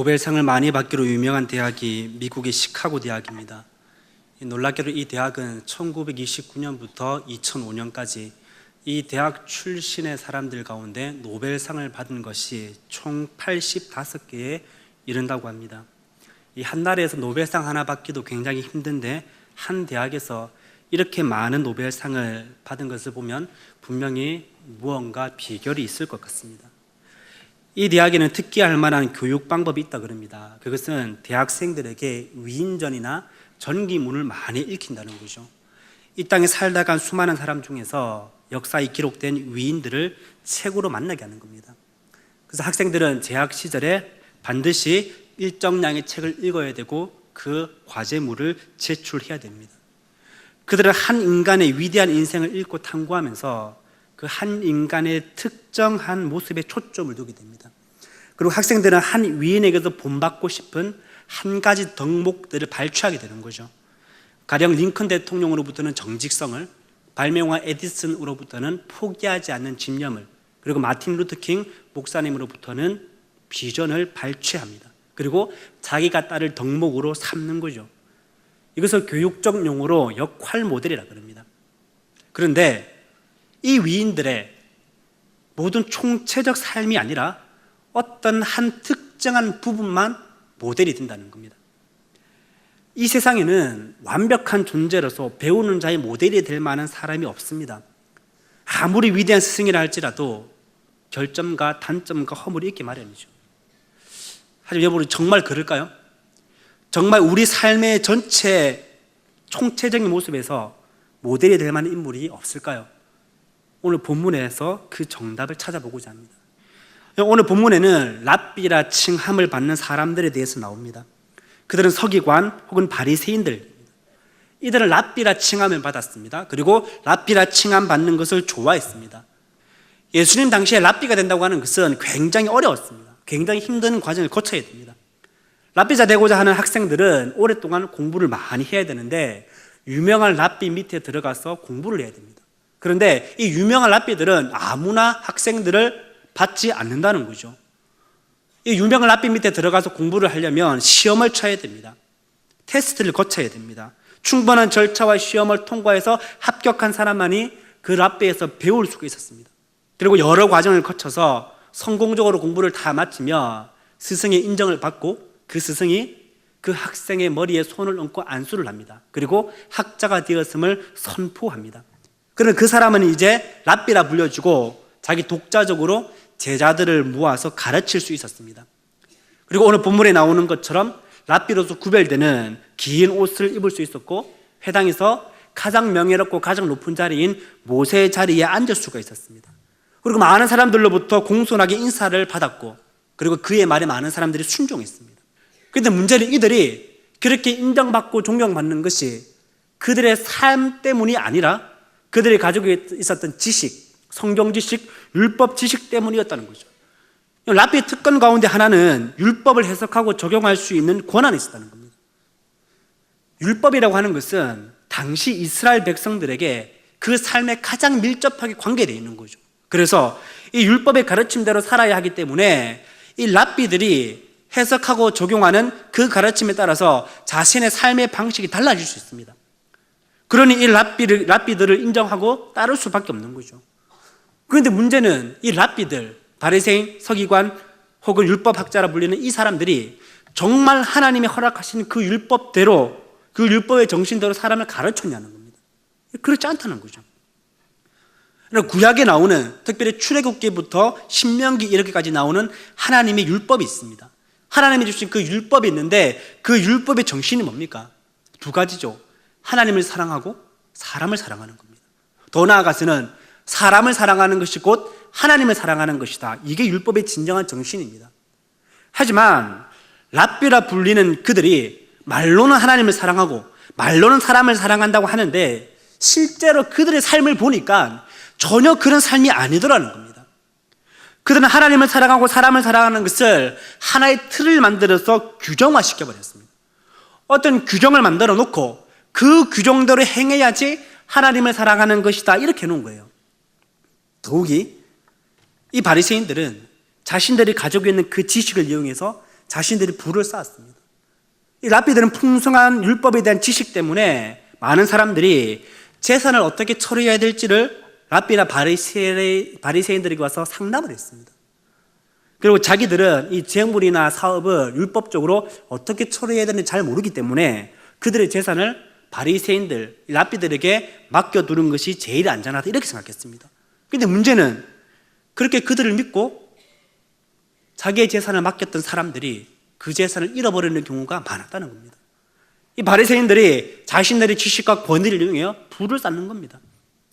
노벨상을 많이 받기로 유명한 대학이 미국의 시카고 대학입니다. 놀랍게도 이 대학은 1929년부터 2005년까지 이 대학 출신의 사람들 가운데 노벨상을 받은 것이 총 85개에 이른다고 합니다. 이 한 나라에서 노벨상 하나 받기도 굉장히 힘든데 한 대학에서 이렇게 많은 노벨상을 받은 것을 보면 분명히 무언가 비결이 있을 것 같습니다. 이 대학에는 특기할 만한 교육 방법이 있다 그럽니다. 그것은 대학생들에게 위인전이나 전기문을 많이 읽힌다는 거죠. 이 땅에 살다 간 수많은 사람 중에서 역사에 기록된 위인들을 책으로 만나게 하는 겁니다. 그래서 학생들은 재학 시절에 반드시 일정량의 책을 읽어야 되고 그 과제물을 제출해야 됩니다. 그들은 한 인간의 위대한 인생을 읽고 탐구하면서 그 한 인간의 특정한 모습에 초점을 두게 됩니다. 그리고 학생들은 한 위인에게서 본받고 싶은 한 가지 덕목들을 발췌하게 되는 거죠. 가령 링컨 대통령으로부터는 정직성을, 발명가 에디슨으로부터는 포기하지 않는 집념을, 그리고 마틴 루터 킹 목사님으로부터는 비전을 발췌합니다. 그리고 자기가 따를 덕목으로 삼는 거죠. 이것을 교육적 용어로 역할 모델이라고 합니다. 그런데 이 위인들의 모든 총체적 삶이 아니라 어떤 한 특정한 부분만 모델이 된다는 겁니다. 이 세상에는 완벽한 존재로서 배우는 자의 모델이 될 만한 사람이 없습니다. 아무리 위대한 스승이라 할지라도 결점과 단점과 허물이 있기 마련이죠. 하지만 여러분, 정말 그럴까요? 정말 우리 삶의 전체 총체적인 모습에서 모델이 될 만한 인물이 없을까요? 오늘 본문에서 그 정답을 찾아보고자 합니다. 오늘 본문에는 랍비라 칭함을 받는 사람들에 대해서 나옵니다. 그들은 서기관 혹은 바리새인들, 이들은 랍비라 칭함을 받았습니다. 그리고 랍비라 칭함 받는 것을 좋아했습니다. 예수님 당시에 랍비가 된다고 하는 것은 굉장히 어려웠습니다. 굉장히 힘든 과정을 거쳐야 됩니다. 랍비자 되고자 하는 학생들은 오랫동안 공부를 많이 해야 되는데 유명한 랍비 밑에 들어가서 공부를 해야 됩니다. 그런데 이 유명한 랍비들은 아무나 학생들을 받지 않는다는 거죠. 이 유명한 랍비 밑에 들어가서 공부를 하려면 시험을 쳐야 됩니다. 테스트를 거쳐야 됩니다. 충분한 절차와 시험을 통과해서 합격한 사람만이 그 랍비에서 배울 수가 있었습니다. 그리고 여러 과정을 거쳐서 성공적으로 공부를 다 마치며 스승의 인정을 받고 그 스승이 그 학생의 머리에 손을 얹고 안수를 합니다. 그리고 학자가 되었음을 선포합니다. 그러면 그 사람은 이제 랍비라 불려주고 자기 독자적으로 제자들을 모아서 가르칠 수 있었습니다. 그리고 오늘 본문에 나오는 것처럼 랍비로서 구별되는 긴 옷을 입을 수 있었고 회당에서 가장 명예롭고 가장 높은 자리인 모세의 자리에 앉을 수가 있었습니다. 그리고 많은 사람들로부터 공손하게 인사를 받았고 그리고 그의 말에 많은 사람들이 순종했습니다. 그런데 문제는 이들이 그렇게 인정받고 존경받는 것이 그들의 삶 때문이 아니라 그들이 가지고 있었던 지식, 성경 지식, 율법 지식 때문이었다는 거죠. 랍비의 특권 가운데 하나는 율법을 해석하고 적용할 수 있는 권한이 있었다는 겁니다. 율법이라고 하는 것은 당시 이스라엘 백성들에게 그 삶에 가장 밀접하게 관계되어 있는 거죠. 그래서 이 율법의 가르침대로 살아야 하기 때문에 이 랍비들이 해석하고 적용하는 그 가르침에 따라서 자신의 삶의 방식이 달라질 수 있습니다. 그러니 이 랍비들을 인정하고 따를 수밖에 없는 거죠. 그런데 문제는 이 랍비들, 바리새인, 서기관 혹은 율법학자라 불리는 이 사람들이 정말 하나님이 허락하신 그 율법대로, 그 율법의 정신대로 사람을 가르쳤냐는 겁니다. 그렇지 않다는 거죠. 구약에 나오는, 특별히 출애굽기부터 신명기 이렇게까지 나오는 하나님의 율법이 있습니다. 하나님이 주신 그 율법이 있는데 그 율법의 정신이 뭡니까? 두 가지죠. 하나님을 사랑하고 사람을 사랑하는 겁니다. 더 나아가서는 사람을 사랑하는 것이 곧 하나님을 사랑하는 것이다. 이게 율법의 진정한 정신입니다. 하지만 랍비라 불리는 그들이 말로는 하나님을 사랑하고 말로는 사람을 사랑한다고 하는데 실제로 그들의 삶을 보니까 전혀 그런 삶이 아니더라는 겁니다. 그들은 하나님을 사랑하고 사람을 사랑하는 것을 하나의 틀을 만들어서 규정화시켜버렸습니다. 어떤 규정을 만들어 놓고 그 규정대로 행해야지 하나님을 사랑하는 것이다, 이렇게 해놓은 거예요. 더욱이 이 바리새인들은 자신들이 가지고 있는 그 지식을 이용해서 자신들이 부를 쌓았습니다. 이 랍비들은 풍성한 율법에 대한 지식 때문에 많은 사람들이 재산을 어떻게 처리해야 될지를 랍비나 바리새인들에게 와서 상담을 했습니다. 그리고 자기들은 이 재물이나 사업을 율법적으로 어떻게 처리해야 되는지 잘 모르기 때문에 그들의 재산을 바리새인들, 랍비들에게 맡겨두는 것이 제일 안전하다 이렇게 생각했습니다. 그런데 문제는 그렇게 그들을 믿고 자기의 재산을 맡겼던 사람들이 그 재산을 잃어버리는 경우가 많았다는 겁니다. 이 바리새인들이 자신들의 지식과 권위를 이용해 부를 쌓는 겁니다.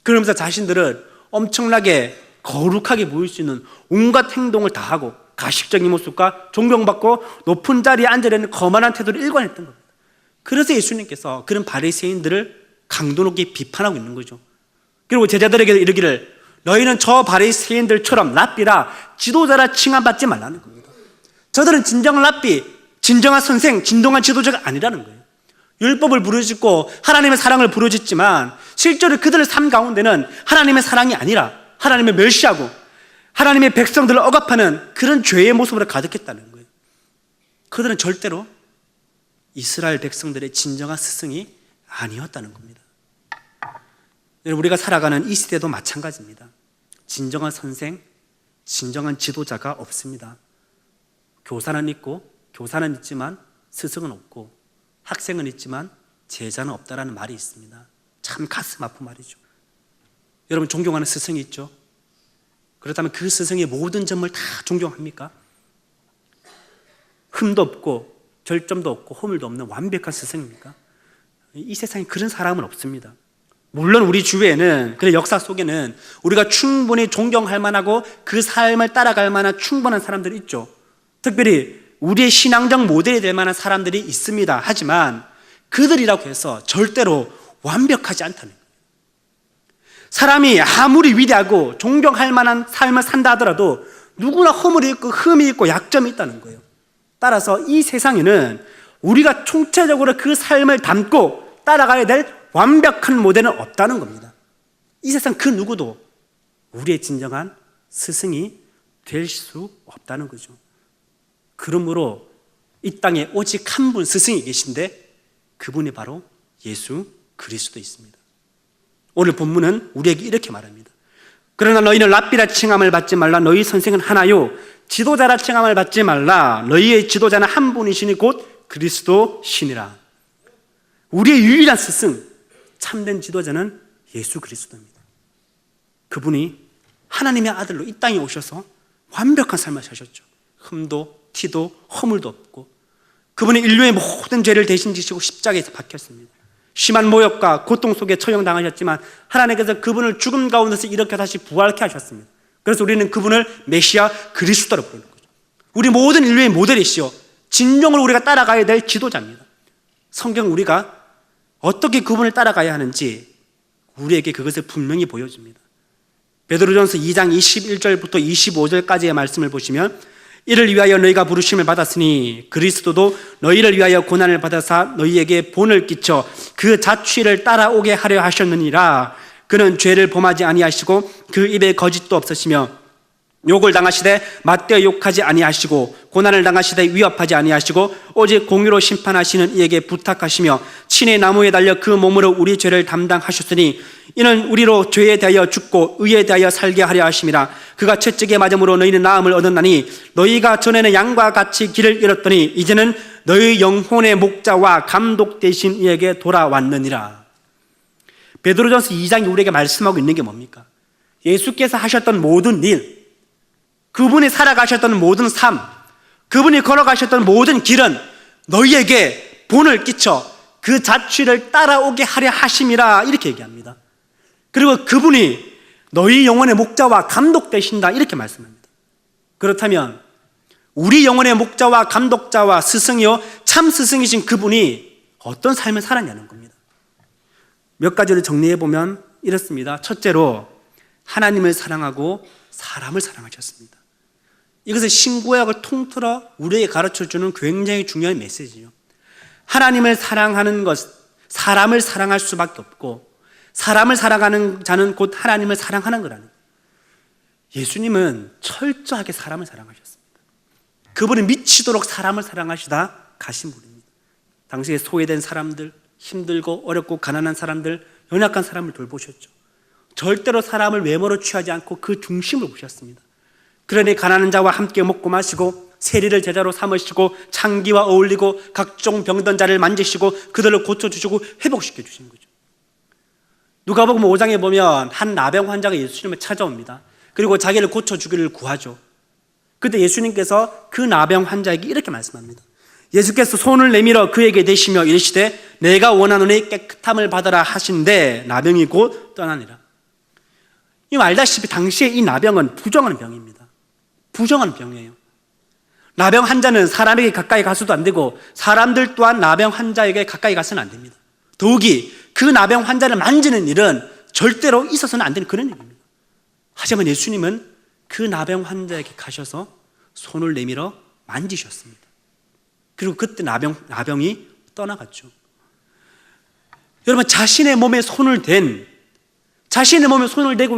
그러면서 자신들은 엄청나게 거룩하게 보일 수 있는 온갖 행동을 다 하고 가식적인 모습과 존경받고 높은 자리에 앉으려는 거만한 태도를 일관했던 겁니다. 그래서 예수님께서 그런 바리새인들을 강도 높게 비판하고 있는 거죠. 그리고 제자들에게 이르기를 너희는 저 바리새인들처럼 랍비라 지도자라 칭함받지 말라는 겁니다. 저들은 진정한 랍비, 진정한 선생, 진정한 지도자가 아니라는 거예요. 율법을 부르짖고 하나님의 사랑을 부르짖지만 실제로 그들의 삶 가운데는 하나님의 사랑이 아니라 하나님을 멸시하고 하나님의 백성들을 억압하는 그런 죄의 모습으로 가득했다는 거예요. 그들은 절대로 이스라엘 백성들의 진정한 스승이 아니었다는 겁니다. 우리가 살아가는 이 시대도 마찬가지입니다. 진정한 선생, 진정한 지도자가 없습니다. 교사는 있고 교사는 있지만 스승은 없고 학생은 있지만 제자는 없다라는 말이 있습니다. 참 가슴 아픈 말이죠. 여러분 존경하는 스승이 있죠? 그렇다면 그 스승의 모든 점을 다 존경합니까? 흠도 없고 결점도 없고 허물도 없는 완벽한 스승입니까? 이 세상에 그런 사람은 없습니다. 물론 우리 주위에는, 그래 역사 속에는 우리가 충분히 존경할 만하고 그 삶을 따라갈 만한 충분한 사람들이 있죠. 특별히 우리의 신앙적 모델이 될 만한 사람들이 있습니다. 하지만 그들이라고 해서 절대로 완벽하지 않다는 거예요. 사람이 아무리 위대하고 존경할 만한 삶을 산다 하더라도 누구나 허물이 있고 흠이 있고 약점이 있다는 거예요. 따라서 이 세상에는 우리가 총체적으로 그 삶을 담고 따라가야 될 완벽한 모델은 없다는 겁니다. 이 세상 그 누구도 우리의 진정한 스승이 될 수 없다는 거죠. 그러므로 이 땅에 오직 한 분 스승이 계신데 그분이 바로 예수 그리스도 있습니다. 오늘 본문은 우리에게 이렇게 말합니다. 그러나 너희는 랍비라 칭함을 받지 말라. 너희 선생은 하나요 지도자라 칭함을 받지 말라. 너희의 지도자는 한 분이시니 곧 그리스도 신이라. 우리의 유일한 스승, 참된 지도자는 예수 그리스도입니다. 그분이 하나님의 아들로 이 땅에 오셔서 완벽한 삶을 사셨죠. 흠도 티도 허물도 없고 그분이 인류의 모든 죄를 대신 지시고 십자가에서 박혔습니다. 심한 모욕과 고통 속에 처형당하셨지만 하나님께서 그분을 죽음 가운데서 이렇게 다시 부활케 하셨습니다. 그래서 우리는 그분을 메시아 그리스도로 부르는 거죠. 우리 모든 인류의 모델이시오 진정으로 우리가 따라가야 될 지도자입니다. 성경 우리가 어떻게 그분을 따라가야 하는지 우리에게 그것을 분명히 보여줍니다. 베드로전서 2장 21절부터 25절까지의 말씀을 보시면 이를 위하여 너희가 부르심을 받았으니 그리스도도 너희를 위하여 고난을 받아사 너희에게 본을 끼쳐 그 자취를 따라오게 하려 하셨느니라. 그는 죄를 범하지 아니하시고 그 입에 거짓도 없으시며 욕을 당하시되 맞대어 욕하지 아니하시고 고난을 당하시되 위협하지 아니하시고 오직 공의로 심판하시는 이에게 부탁하시며 친의 나무에 달려 그 몸으로 우리 죄를 담당하셨으니 이는 우리로 죄에 대하여 죽고 의에 대하여 살게 하려 하심이라. 그가 채찍에 맞음으로 너희는 나음을 얻었나니 너희가 전에는 양과 같이 길을 잃었더니 이제는 너희 영혼의 목자와 감독 되신 이에게 돌아왔느니라. 베드로전서 2장이 우리에게 말씀하고 있는 게 뭡니까? 예수께서 하셨던 모든 일, 그분이 살아가셨던 모든 삶, 그분이 걸어가셨던 모든 길은 너희에게 본을 끼쳐 그 자취를 따라오게 하려 하심이라 이렇게 얘기합니다. 그리고 그분이 너희 영혼의 목자와 감독 되신다 이렇게 말씀합니다. 그렇다면 우리 영혼의 목자와 감독자와 스승이요 참 스승이신 그분이 어떤 삶을 살았냐는 겁니다. 몇 가지를 정리해 보면 이렇습니다. 첫째로 하나님을 사랑하고 사람을 사랑하셨습니다. 이것은 신구약을 통틀어 우리에게 가르쳐주는 굉장히 중요한 메시지죠. 하나님을 사랑하는 것, 사람을 사랑할 수밖에 없고 사람을 사랑하는 자는 곧 하나님을 사랑하는 거라는 거예요. 예수님은 철저하게 사람을 사랑하셨습니다. 그분은 미치도록 사람을 사랑하시다 가신 분입니다. 당시에 소외된 사람들, 힘들고 어렵고 가난한 사람들, 연약한 사람을 돌보셨죠. 절대로 사람을 외모로 취하지 않고 그 중심을 보셨습니다. 그러니 가난한 자와 함께 먹고 마시고 세리를 제자로 삼으시고 창기와 어울리고 각종 병든 자를 만지시고 그들을 고쳐주시고 회복시켜 주신 거죠. 누가복음 5장에 보면 한 나병 환자가 예수님을 찾아옵니다. 그리고 자기를 고쳐주기를 구하죠. 그때 예수님께서 그 나병 환자에게 이렇게 말씀합니다. 예수께서 손을 내밀어 그에게 대시며 이르시되 내가 원하노니 깨끗함을 받아라 하신데 나병이 곧 떠나니라. 이 알다시피 당시에 이 나병은 부정한 병입니다. 부정한 병이에요. 나병 환자는 사람에게 가까이 가서도 안 되고 사람들 또한 나병 환자에게 가까이 가서는 안 됩니다. 더욱이 그 나병 환자를 만지는 일은 절대로 있어서는 안 되는 그런 일입니다. 하지만 예수님은 그 나병 환자에게 가셔서 손을 내밀어 만지셨습니다. 그리고 그때 나병이 떠나갔죠. 여러분, 자신의 몸에 손을 대고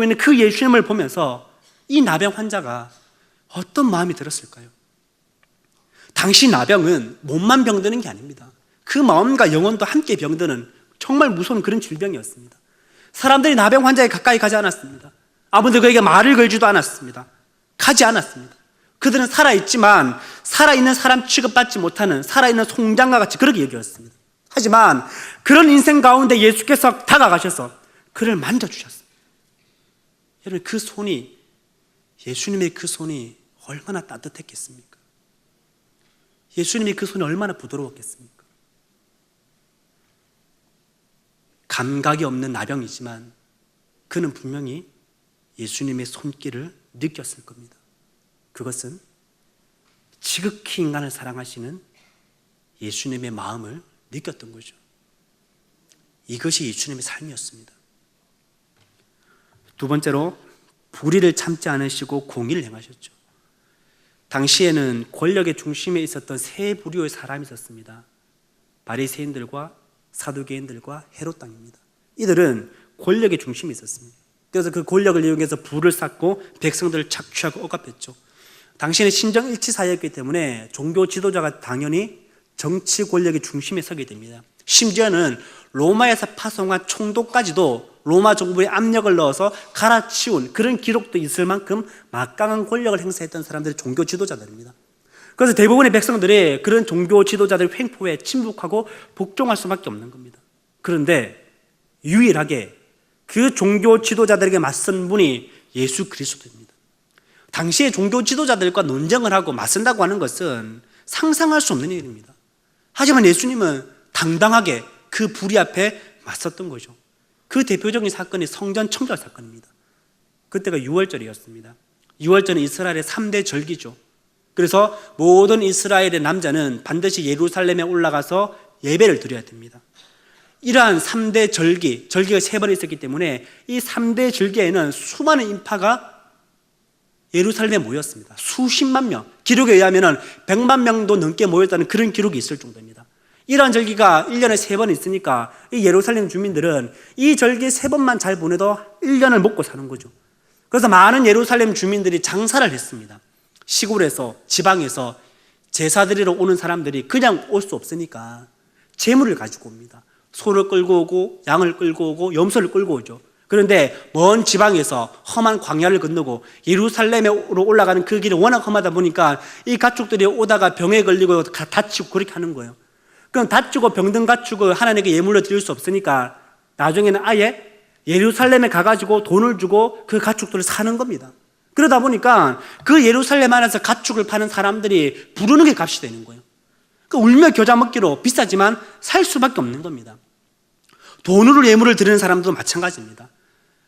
있는 그 예수님을 보면서 이 나병 환자가 어떤 마음이 들었을까요? 당시 나병은 몸만 병드는 게 아닙니다. 그 마음과 영혼도 함께 병드는 정말 무서운 그런 질병이었습니다. 사람들이 나병 환자에 가까이 가지 않았습니다. 아무도 그에게 말을 걸지도 않았습니다. 가지 않았습니다. 그들은 살아있지만 살아있는 사람 취급받지 못하는 살아있는 송장과 같이 그렇게 여겼습니다. 하지만 그런 인생 가운데 예수께서 다가가셔서 그를 만져주셨습니다. 여러분, 그 손이, 예수님의 그 손이 얼마나 따뜻했겠습니까? 예수님의 그 손이 얼마나 부드러웠겠습니까? 감각이 없는 나병이지만 그는 분명히 예수님의 손길을 느꼈을 겁니다. 그것은 지극히 인간을 사랑하시는 예수님의 마음을 느꼈던 거죠. 이것이 예수님의 삶이었습니다. 두 번째로 불의를 참지 않으시고 공의를 행하셨죠. 당시에는 권력의 중심에 있었던 세 부류의 사람이 있었습니다. 바리새인들과 사두개인들과 헤롯 당입니다. 이들은 권력의 중심에 있었습니다. 그래서 그 권력을 이용해서 부를 쌓고 백성들을 착취하고 억압했죠. 당시에는 신정일치 사회였기 때문에 종교 지도자가 당연히 정치 권력의 중심에 서게 됩니다. 심지어는 로마에서 파송한 총독까지도 로마 정부에 압력을 넣어서 갈아치운 그런 기록도 있을 만큼 막강한 권력을 행사했던 사람들이 종교 지도자들입니다. 그래서 대부분의 백성들이 그런 종교 지도자들의 횡포에 침묵하고 복종할 수밖에 없는 겁니다. 그런데 유일하게 그 종교 지도자들에게 맞선 분이 예수 그리스도입니다. 당시에 종교 지도자들과 논쟁을 하고 맞선다고 하는 것은 상상할 수 없는 일입니다. 하지만 예수님은 당당하게 그 불의 앞에 맞섰던 거죠. 그 대표적인 사건이 성전 청결 사건입니다. 그때가 6월절이었습니다. 6월절은 이스라엘의 3대 절기죠. 그래서 모든 이스라엘의 남자는 반드시 예루살렘에 올라가서 예배를 드려야 됩니다. 이러한 3대 절기가 3번 있었기 때문에 이 3대 절기에는 수많은 인파가 예루살렘에 모였습니다. 수십만 명, 기록에 의하면 100만 명도 넘게 모였다는 그런 기록이 있을 정도입니다. 이러한 절기가 1년에 3번 있으니까 이 예루살렘 주민들은 이 절기 3번만 잘 보내도 1년을 먹고 사는 거죠. 그래서 많은 예루살렘 주민들이 장사를 했습니다. 시골에서, 지방에서 제사드리러 오는 사람들이 그냥 올 수 없으니까 재물을 가지고 옵니다. 소를 끌고 오고 양을 끌고 오고 염소를 끌고 오죠. 그런데 먼 지방에서 험한 광야를 건너고 예루살렘으로 올라가는 그 길이 워낙 험하다 보니까 이 가축들이 오다가 병에 걸리고 다치고 그렇게 하는 거예요. 그럼 다치고 병든 가축을 하나님께 예물로 드릴 수 없으니까 나중에는 아예 예루살렘에 가가지고 돈을 주고 그 가축들을 사는 겁니다. 그러다 보니까 그 예루살렘 안에서 가축을 파는 사람들이 부르는 게 값이 되는 거예요. 그 울며 겨자 먹기로 비싸지만 살 수밖에 없는 겁니다. 돈으로 예물을 드리는 사람도 마찬가지입니다.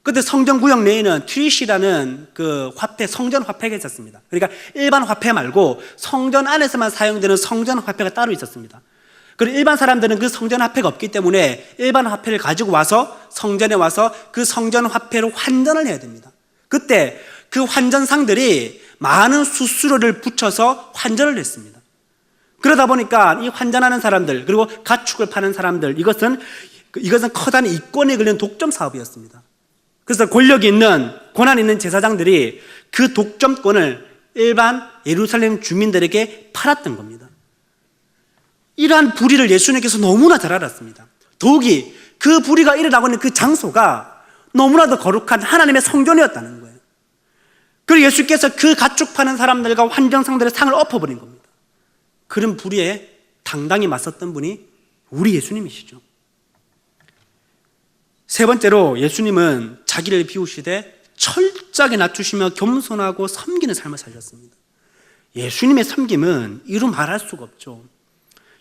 그때 성전구역 내에는 트윗이라는 그 화폐, 성전 화폐가 있었습니다. 그러니까 일반 화폐 말고 성전 안에서만 사용되는 성전 화폐가 따로 있었습니다. 그리고 일반 사람들은 그 성전 화폐가 없기 때문에 일반 화폐를 가지고 와서 성전에 와서 그 성전 화폐로 환전을 해야 됩니다. 그때 그 환전상들이 많은 수수료를 붙여서 환전을 했습니다. 그러다 보니까 이 환전하는 사람들, 그리고 가축을 파는 사람들, 이것은 커다란 이권에 걸린 독점 사업이었습니다. 그래서 권력이 있는, 고난 있는 제사장들이 그 독점권을 일반 예루살렘 주민들에게 팔았던 겁니다. 이러한 불의를 예수님께서 너무나 잘 알았습니다. 더욱이 그 불의가 일어나고 있는 그 장소가 너무나도 거룩한 하나님의 성전이었다는 거예요. 그리고 예수께서 그 가축 파는 사람들과 환정상들의 상을 엎어버린 겁니다. 그런 불의에 당당히 맞섰던 분이 우리 예수님이시죠. 세 번째로 예수님은 자기를 비우시되 철저하게 낮추시며 겸손하고 섬기는 삶을 사셨습니다. 예수님의 섬김은 이루 말할 수가 없죠.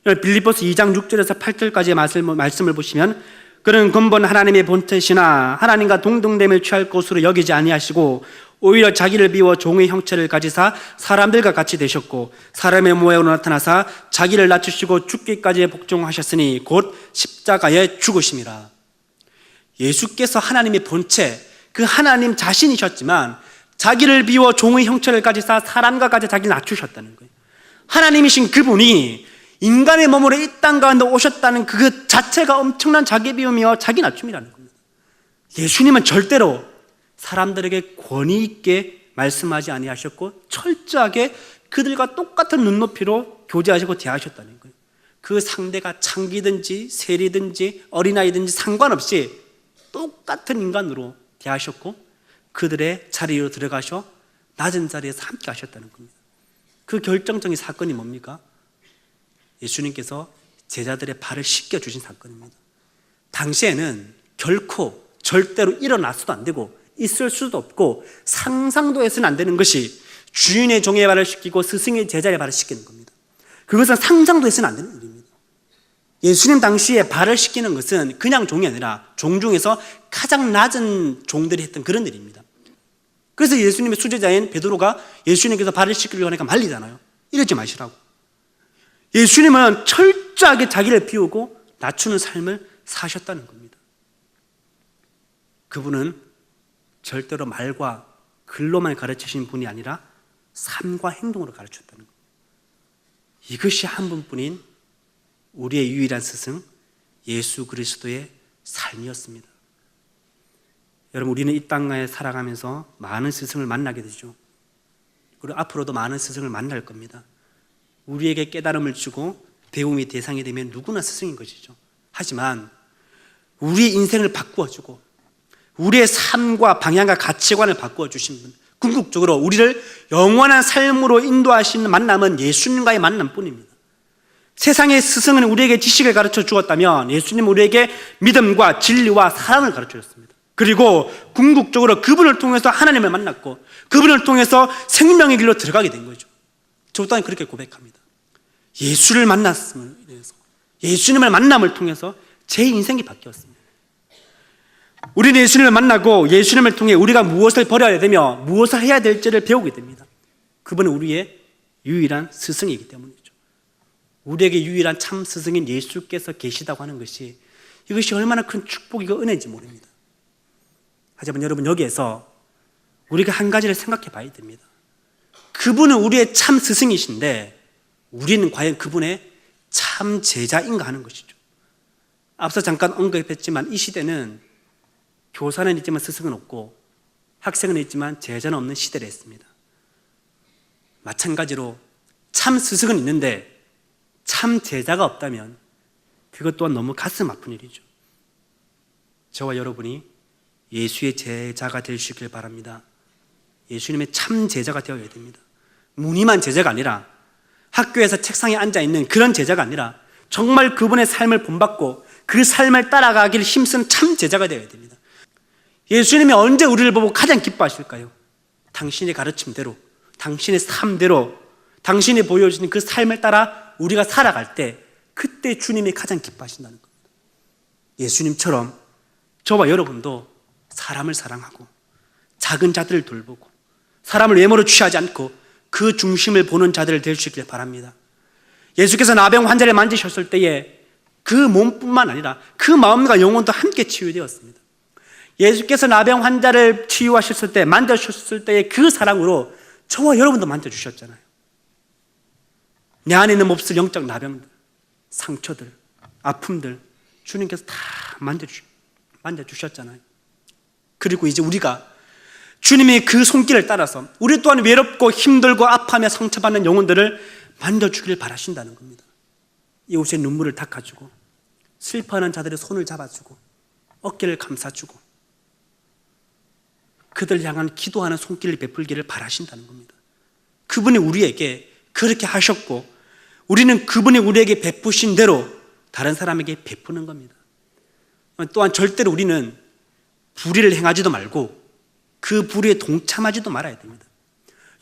빌립보서 2장 6절에서 8절까지의 말씀을 보시면 그는 근본 하나님의 본체시나 하나님과 동등됨을 취할 것으로 여기지 아니하시고 오히려 자기를 비워 종의 형체를 가지사 사람들과 같이 되셨고 사람의 모양으로 나타나사 자기를 낮추시고 죽기까지 복종하셨으니 곧 십자가에 죽으심이라. 예수께서 하나님의 본체, 그 하나님 자신이셨지만 자기를 비워 종의 형체를 가지사 사람과 같이 자기를 낮추셨다는 거예요. 하나님이신 그분이 인간의 몸으로 이 땅 가운데 오셨다는 그 자체가 엄청난 자기 비움이요 자기 낮춤이라는 겁니다. 예수님은 절대로 사람들에게 권위 있게 말씀하지 아니하셨고 철저하게 그들과 똑같은 눈높이로 교제하시고 대하셨다는 거예요. 그 상대가 창기든지 세리든지 어린아이든지 상관없이 똑같은 인간으로 대하셨고 그들의 자리로 들어가셔 낮은 자리에서 함께 하셨다는 겁니다. 그 결정적인 사건이 뭡니까? 예수님께서 제자들의 발을 씻겨주신 사건입니다. 당시에는 결코 절대로 일어나서도 안 되고 있을 수도 없고 상상도 해서는 안 되는 것이 주인의 종의 발을 씻기고 스승의 제자의 발을 씻기는 겁니다. 그것은 상상도 해서는 안 되는 일입니다. 예수님 당시에 발을 씻기는 것은 그냥 종이 아니라 종 중에서 가장 낮은 종들이 했던 그런 일입니다. 그래서 예수님의 수제자인 베드로가 예수님께서 발을 씻기려고 하니까 말리잖아요. 이러지 마시라고. 예수님은 철저하게 자기를 비우고 낮추는 삶을 사셨다는 겁니다. 그분은 절대로 말과 글로만 가르치신 분이 아니라 삶과 행동으로 가르쳤다는 겁니다. 이것이 한 분뿐인 우리의 유일한 스승 예수 그리스도의 삶이었습니다. 여러분, 우리는 이 땅에 살아가면서 많은 스승을 만나게 되죠. 그리고 앞으로도 많은 스승을 만날 겁니다. 우리에게 깨달음을 주고 배움의 대상이 되면 누구나 스승인 것이죠. 하지만 우리의 인생을 바꾸어주고 우리의 삶과 방향과 가치관을 바꾸어 주신 분, 궁극적으로 우리를 영원한 삶으로 인도하시는 만남은 예수님과의 만남뿐입니다. 세상의 스승은 우리에게 지식을 가르쳐 주었다면 예수님은 우리에게 믿음과 진리와 사랑을 가르쳐 줬습니다. 그리고 궁극적으로 그분을 통해서 하나님을 만났고 그분을 통해서 생명의 길로 들어가게 된 거죠. 저 또한 그렇게 고백합니다. 예수를 만났음을 인해서, 예수님을 만남을 통해서 제 인생이 바뀌었습니다. 우리는 예수님을 만나고 예수님을 통해 우리가 무엇을 버려야 되며 무엇을 해야 될지를 배우게 됩니다. 그분은 우리의 유일한 스승이기 때문이죠. 우리에게 유일한 참 스승인 예수께서 계시다고 하는 것이 이것이 얼마나 큰 축복이고 은혜인지 모릅니다. 하지만 여러분, 여기에서 우리가 한 가지를 생각해 봐야 됩니다. 그분은 우리의 참 스승이신데 우리는 과연 그분의 참 제자인가 하는 것이죠. 앞서 잠깐 언급했지만 이 시대는 교사는 있지만 스승은 없고 학생은 있지만 제자는 없는 시대를 했습니다. 마찬가지로 참 스승은 있는데 참 제자가 없다면 그것 또한 너무 가슴 아픈 일이죠. 저와 여러분이 예수의 제자가 되시길 바랍니다. 예수님의 참 제자가 되어야 됩니다. 무늬만 제자가 아니라 학교에서 책상에 앉아있는 그런 제자가 아니라 정말 그분의 삶을 본받고 그 삶을 따라가길 힘쓴 참 제자가 되어야 됩니다. 예수님이 언제 우리를 보고 가장 기뻐하실까요? 당신의 가르침대로, 당신의 삶대로, 당신이 보여주신 그 삶을 따라 우리가 살아갈 때 그때 주님이 가장 기뻐하신다는 겁니다. 예수님처럼 저와 여러분도 사람을 사랑하고 작은 자들을 돌보고 사람을 외모로 취하지 않고 그 중심을 보는 자들을 될 수 있길 바랍니다. 예수께서 나병 환자를 만지셨을 때에 그 몸뿐만 아니라 그 마음과 영혼도 함께 치유되었습니다. 예수께서 나병 환자를 치유하셨을 때, 만져주셨을 때의 그 사랑으로 저와 여러분도 만져주셨잖아요. 내 안에 있는 몹쓸 영적 나병들, 상처들, 아픔들 주님께서 다 만져주셨잖아요. 그리고 이제 우리가 주님의 그 손길을 따라서 우리 또한 외롭고 힘들고 아파하며 상처받는 영혼들을 만져주길 바라신다는 겁니다. 이웃의 눈물을 닦아주고 슬퍼하는 자들의 손을 잡아주고 어깨를 감싸주고 그들 향한 기도하는 손길을 베풀기를 바라신다는 겁니다. 그분이 우리에게 그렇게 하셨고 우리는 그분이 우리에게 베푸신 대로 다른 사람에게 베푸는 겁니다. 또한 절대로 우리는 불의를 행하지도 말고 그 불의에 동참하지도 말아야 됩니다.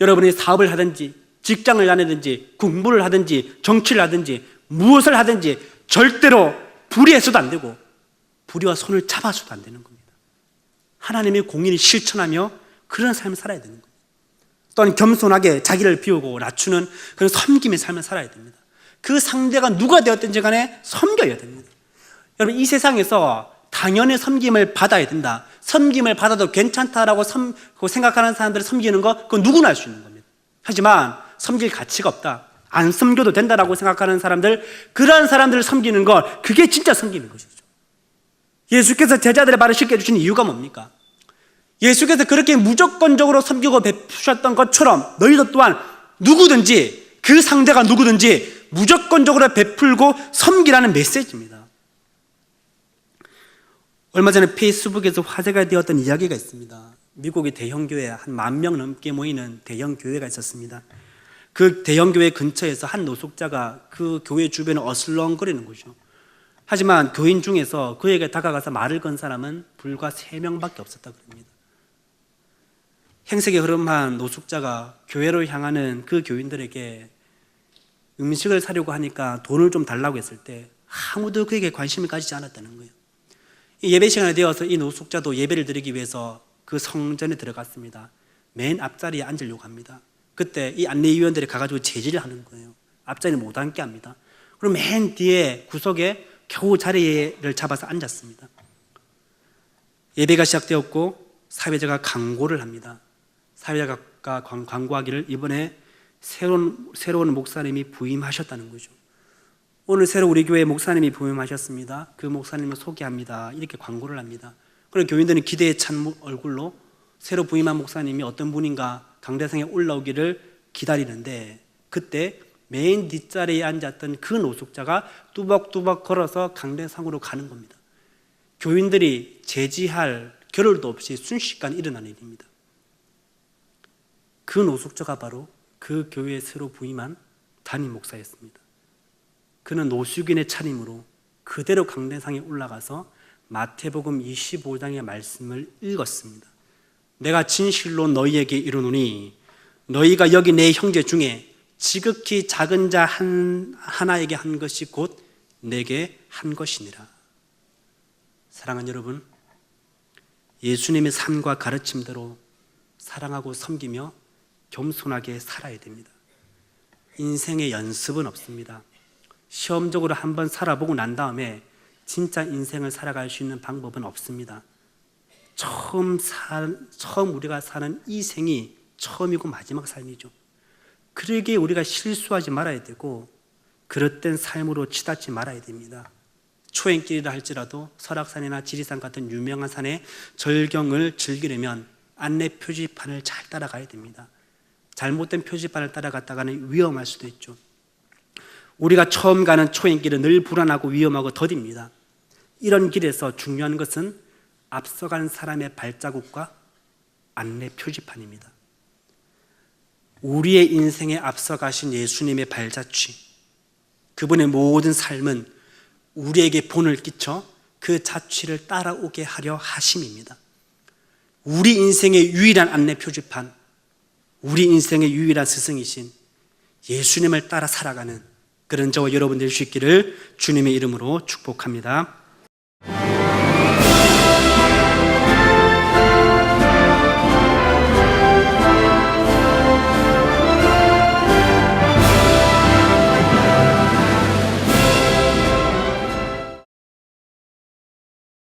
여러분이 사업을 하든지 직장을 다니든지 공부를 하든지 정치를 하든지 무엇을 하든지 절대로 불의해서도 안 되고 불의와 손을 잡아서도 안 되는 겁니다. 하나님의 공의를 실천하며 그런 삶을 살아야 되는 겁니다. 또한 겸손하게 자기를 비우고 낮추는 그런 섬김의 삶을 살아야 됩니다. 그 상대가 누가 되었든지 간에 섬겨야 됩니다. 여러분, 이 세상에서 당연히 섬김을 받아야 된다, 섬김을 받아도 괜찮다라고 생각하는 사람들을 섬기는 거, 그건 누구나 할 수 있는 겁니다. 하지만 섬길 가치가 없다, 안 섬겨도 된다라고 생각하는 사람들, 그러한 사람들을 섬기는 것, 그게 진짜 섬김인 것이죠. 예수께서 제자들의 발을 씻게 해주신 이유가 뭡니까? 예수께서 그렇게 무조건적으로 섬기고 베푸셨던 것처럼 너희도 또한 누구든지, 그 상대가 누구든지 무조건적으로 베풀고 섬기라는 메시지입니다. 얼마 전에 페이스북에서 화제가 되었던 이야기가 있습니다. 미국의 대형교회 한 10,000명 넘게 모이는 대형교회가 있었습니다. 그 대형교회 근처에서 한 노숙자가 그 교회 주변을 어슬렁거리는 거죠. 하지만 교인 중에서 그에게 다가가서 말을 건 사람은 불과 3명밖에 없었다고 합니다. 행색이 흐름한 노숙자가 교회로 향하는 그 교인들에게 음식을 사려고 하니까 돈을 좀 달라고 했을 때 아무도 그에게 관심을 가지지 않았다는 거예요. 이 예배 시간에 되어서 이 노숙자도 예배를 드리기 위해서 그 성전에 들어갔습니다. 맨 앞자리에 앉으려고 합니다. 그때 이 안내위원들이 가가지고 제지를 하는 거예요. 앞자리에 못 앉게 합니다. 그리고 맨 뒤에 구석에 겨우 자리를 잡아서 앉았습니다. 예배가 시작되었고 사회자가 강구를 합니다. 사회자가 강구하기를 이번에 새로운 목사님이 부임하셨다는 거죠. 오늘 새로 우리 교회 목사님이 부임하셨습니다. 그 목사님을 소개합니다. 이렇게 광고를 합니다. 그럼 교인들은 기대에 찬 얼굴로 새로 부임한 목사님이 어떤 분인가 강대상에 올라오기를 기다리는데, 그때 맨 뒷자리에 앉았던 그 노숙자가 뚜벅뚜벅 걸어서 강대상으로 가는 겁니다. 교인들이 제지할 겨를도 없이 순식간에 일어난 일입니다. 그 노숙자가 바로 그 교회에 새로 부임한 담임 목사였습니다. 그는 노숙인의 차림으로 그대로 강대상에 올라가서 마태복음 25장의 말씀을 읽었습니다. 내가 진실로 너희에게 이르노니 너희가 여기 내 형제 중에 지극히 작은 자 하나에게 한 것이 곧 내게 한 것이니라. 사랑하는 여러분, 예수님의 삶과 가르침대로 사랑하고 섬기며 겸손하게 살아야 됩니다. 인생의 연습은 없습니다. 시험적으로 한번 살아보고 난 다음에 진짜 인생을 살아갈 수 있는 방법은 없습니다. 처음 우리가 사는 이 생이 처음이고 마지막 삶이죠. 그러기에 우리가 실수하지 말아야 되고 그릇된 삶으로 치닫지 말아야 됩니다. 초행길이라 할지라도 설악산이나 지리산 같은 유명한 산의 절경을 즐기려면 안내 표지판을 잘 따라가야 됩니다. 잘못된 표지판을 따라갔다가는 위험할 수도 있죠. 우리가 처음 가는 초행길은 늘 불안하고 위험하고 더딥니다. 이런 길에서 중요한 것은 앞서간 사람의 발자국과 안내 표지판입니다. 우리의 인생에 앞서가신 예수님의 발자취, 그분의 모든 삶은 우리에게 본을 끼쳐 그 자취를 따라오게 하려 하심입니다. 우리 인생의 유일한 안내 표지판, 우리 인생의 유일한 스승이신 예수님을 따라 살아가는 그런 저와 여러분 될 수 있기를 주님의 이름으로 축복합니다.